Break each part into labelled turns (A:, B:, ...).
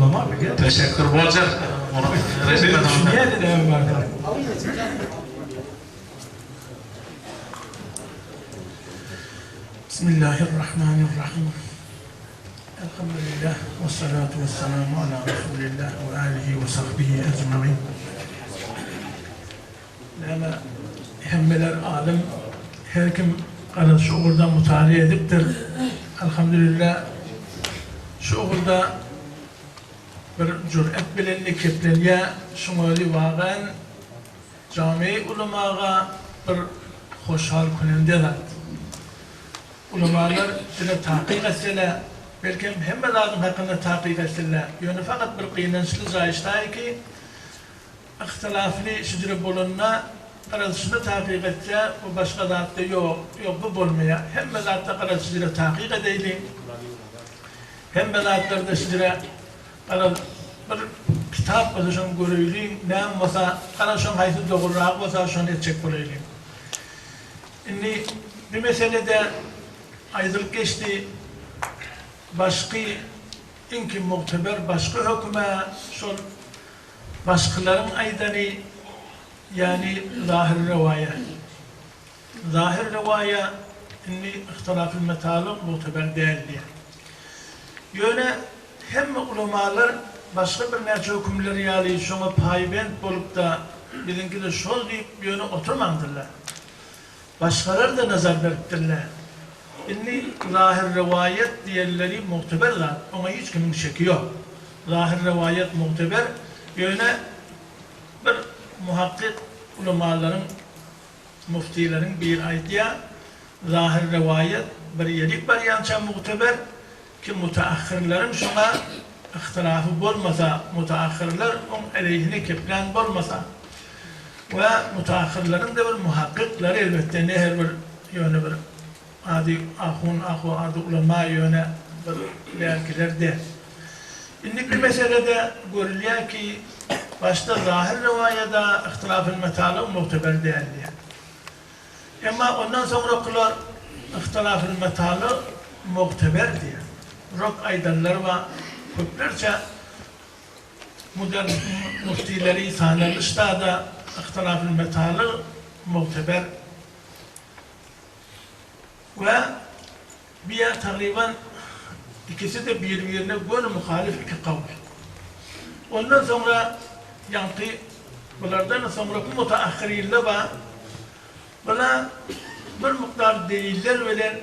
A: ulama bile.
B: Teşekkür bolacak. Onu rezil edemem.
A: Düşünüyor dedim vardı. Bismillahirrahmanirrahim. Elhamdülillah ve salatu ve selamu ala Resulillah ve alihi ve sahbihi ecmaîn. Yani hemmeler alim, her kim kadar şuurda mutali ediptir. Elhamdülillah şuurda bir cüret bilenli kepleniye şumali vağen cami ulamağa bir hoşhal kunendeler. Ulamalar size tahkik etseler, belki hem lazım hakkında tahkik etseler. Yani fakat bir kıyınçlı zayıştay ki ihtilaflı şidre bulunna karasını tahkik etse bu başka zatta yok bu bulmaya. Hem zatta karasını tahkik edelim. Hem zatlarda şidre bir kitap oluşan görüylüyüm. Ne olmasa karasın hayatı doğurrak olsa şunu edecek görüylüyüm. Şimdi bir meselede aydılık geçti, başka inki muhteber, başka hüküme, son başkaların aydani, yani zahir rivaya. Zahir rivaya, inni ihtilaf-ı metalım muhteber değil diye. Yöne hem ulamalar başka bir nece hükümleri yali, şuna paybent bolup da bizimki de şol deyip yöne oturmandırlar. Başkaları da nazar veriptirler. İnni zahir rivayet diğerleri muhteberler. Ona hiç kimin şeki yok. Zahir rivayet muhteber. Yöne bir muhakkik ulamaların, muftilerin bir ayetiye zahir rivayet bir yedik bir yança muhteber ki mutaahhirlerin şuna ihtilafı bulmasa, mutaahhirler onun aleyhine keplen bulmasa ve mutaahhirlerin de bir muhakkikleri elbette ne her bir yönü bir adi adi ulema yöne bir belkiler de. İndik bir meselede görülüyor ki başta zahir rivayede ihtilaf-ı metalı muhteber değil diye. Ama ondan sonra kılar ihtilaf-ı metalı muhteber diye. Rok aydanlar ve köplerce modern muftileri sanırmışlar da ihtilaf-ı metalı muhteber ve bir takriben ikisi de birbirine böyle muhalif iki kavl. Ondan sonra yankı bunlardan sonra bu mutaahhirinde var. Buna bir miktar deliller veren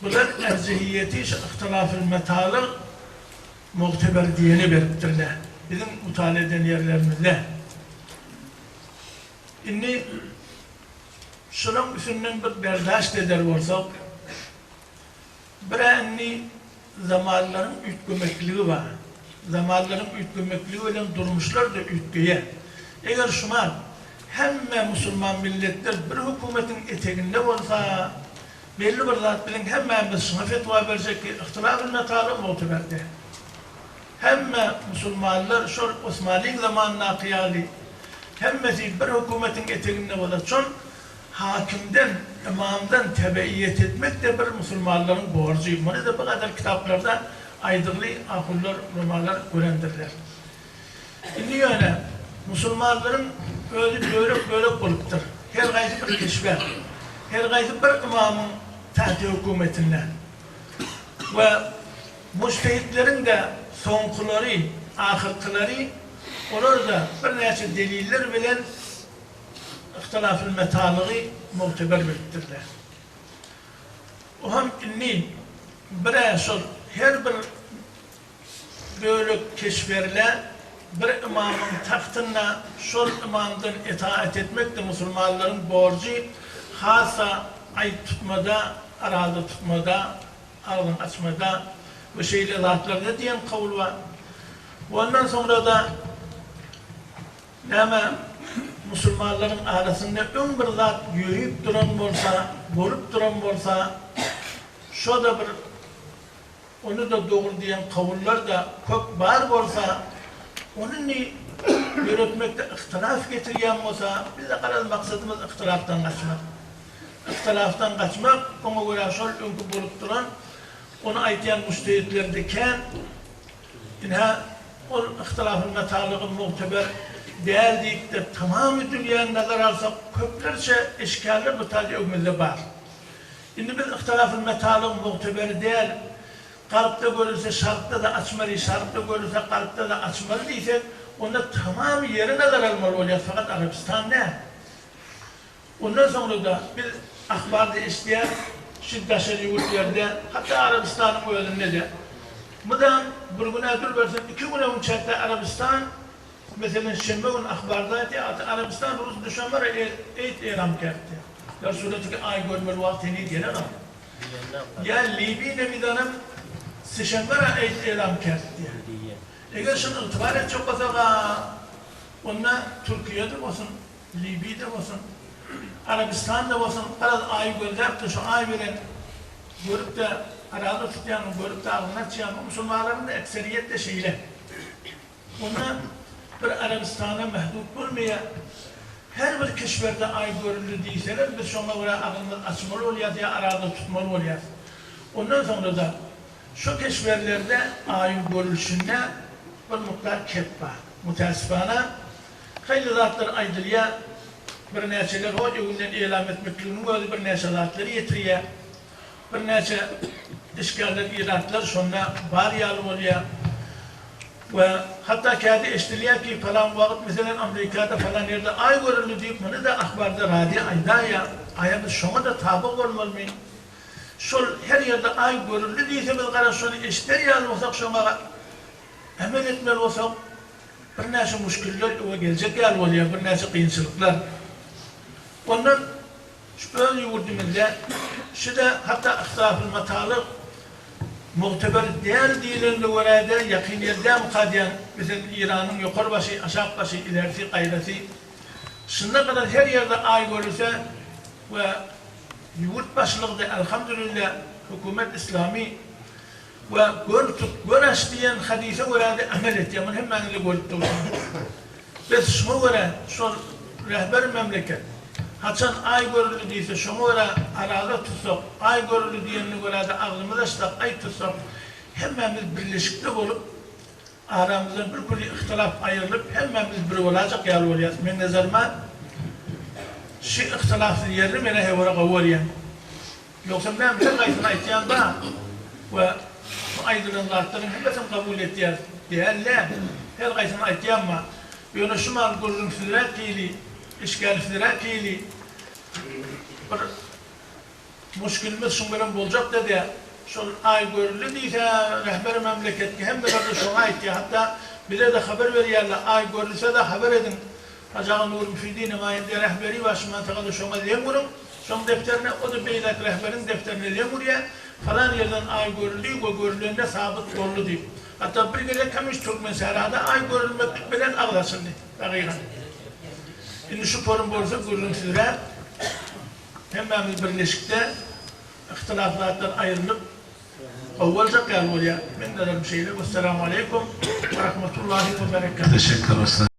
A: bunlar erzihiyeti ihtilaf-ı metalı muhteber diyeni veriptirler. Bizim mutale eden yerlerimizde. Şimdi şunun üstünden bir berdaşt eder olsak, bir enni zamanların ütgümekliği var. Zamanların ütgümekliği ile durmuşlar da ütgüye. Eğer şuna hemme Müslüman milletler bir hükümetin eteğinde olsa, belli bir zat bilin hemmemiz şuna fetva verecek ki ihtilaf-ı metalı muhteberde. Hemme Müslümanlar şu Osmanlı zamanına kıyali, hemmesi bir hükümetin eteğinde olsa, hakimden, imamdan tebeiyet etmek de bir Müslümanların borcu. Bunu da bu kadar kitaplarda aydırlı akullar, ulamalar görendirler. Şimdi yani Müslümanların böyle oluptur. Her gayet bir keşfer, her gayet bir imamın tahti hükümetinden. Ve müştehitlerin de sonkuları, ahirkileri orada bir neyse deliller bilen ihtilaf-ı metalığı muhteber belirtirler. O hem inni bir sol her bir böyle keşferle bir imamın tahtına sol imamdan itaat etmek de Müslümanların borcu, hasa ay tutmada, arazi tutmada, ağzın açmada ve şeyle zatlarda diyen kavul var. Ondan sonra da Müslümanların arasında ön bir zat yürüyüp duran olsa, bolup duran olsa, şu da bir onu da doğru diyen kavuller da çok var olsa, onu yürütmekte ihtilaf getiriyen olsa, biz de karar maksadımız ihtilaftan kaçmak. İhtilaftan kaçmak, ona göre şöyle önkü bolup duran, onu aytayan müştehitlerdeken İnha o ihtilafın metalığı muteber değerlik de tamamı dünyanın nazar alsak köplerce eşkârler bu tabi ömürde var. Şimdi biz ihtilafın metalığı muteber değer kalpte görürse şarkta da açmalı, şarkta görürse kalpte de açmalı değilse onda tamamı yeri nazar almalı oluyor. Fakat Arabistan ne? Ondan sonra da biz akhbarda isteyen şiddeşeri yurtlarda hatta Arabistan'ın özünde de Mıdan bir gün ödül versin, 2 gün önce Arabistan mesela Şembe'nin akhbardaydı, Arabistan Rus düşmanları eğit İran kertti. Ya suretki ay görmeli vaktini diyelim ama. Ya Libya'da bir dönem Şembe'ye eğit İran kertti. Eğer şunu itibar et çok fazla, onunla Türkiye'de olsun, Libya'da olsun, Arabistan'da olsun, biraz ay görüp de şu ay veren görüp de aradı tutuyan, görüp de ağzına çıyan Müslümanların da ekseriyetle şeyle. Ona bir Arabistan'a mehdut olmaya, her bir keşferde ay görüldü değilseler, biz sonra oraya ağzını açmalı oluyor diye aradı tutmalı oluyor. Ondan sonra da şu keşferlerde ayın görülüşünde bir miktar kep var. Müteessifana, hayli zatlar aydılıya bir neçeler o evinden ilan etmekliğinin gözü bir neçe zatları yetiriyor. Bir neçe işgaller, iratlar sonra var yalı oluyor. Ve hatta kendi eştiliyor ki falan vakit mesela Amerika'da falan yerde ay görüldü deyip bunu da akhbarda radyo ayda ya ayağımız şuna da tabi olmalı mı? Şol her yerde ay görüldü deyse biz karşısını eşitler yalı olsak şuna emel etmeli olsak bir neçe müşküller eve gelecek yalı oluyor, bir neçe kıyınçılıklar. Ondan böyle yurdumuzda şu da hatta ihtilafı metalık muhteber değer değerinde orada yakıniyelden kadiyen mesela İran'ın yukarı başı, aşağı başı, ilerisi, gayrısı şuna kadar her yerde ay görürse ve yurt başlıkta elhamdülillah hükümet İslami ve görüş diyen hadise orada amel etti. Yani hemen öyle görüp dursun. Biz şuna göre şu rehber memleket haçan ay görülü değilse şuna göre arada tutsak, ay görülü diyenine göre de ağzımıza çıtak, ay tutsak hemimiz birleşikli olup aramızda bir kulli ihtilaf ayrılıp hemimiz bir olacak yer oluyor. Ben nazarıma şu ihtilaflı yerini bana hevara kavuruyum. Yoksa ben bir gaysına ihtiyan da ve aydının zatların hepsini kabul ettiler. Değerli, her gaysına ihtiyan var. Yönüşüman görülümsüzler keyli, işgaliflere keyli bir müşkilimiz şunların bulacak dedi. Şu ay görüldü değilse rehber memleketki hem de şuna itti. Hatta bize de haber veriyorlar. Ay görülse de haber edin. Hacı Nur Müfidi Nemayendi rehberi var. Şu mantıkada şuna diyemurum. Şunun defterine, o da beylik rehberin defterine diyemuruyor. Falan yerden ay görüldü ve görüldüğünde sabit doğru değil. Hatta bir gece Kamış Türkmen Serra'da ay görülmek bilen ağlasın diye. Şimdi şu forum borsa görüntüleri hemimiz birleşikte ihtilaflardan ayrılıp avvalacak yer oluyor. Ben de derim şeyle. Vesselamu aleyküm ve rahmetullahi ve berekatuhu.
B: Teşekkür ederim.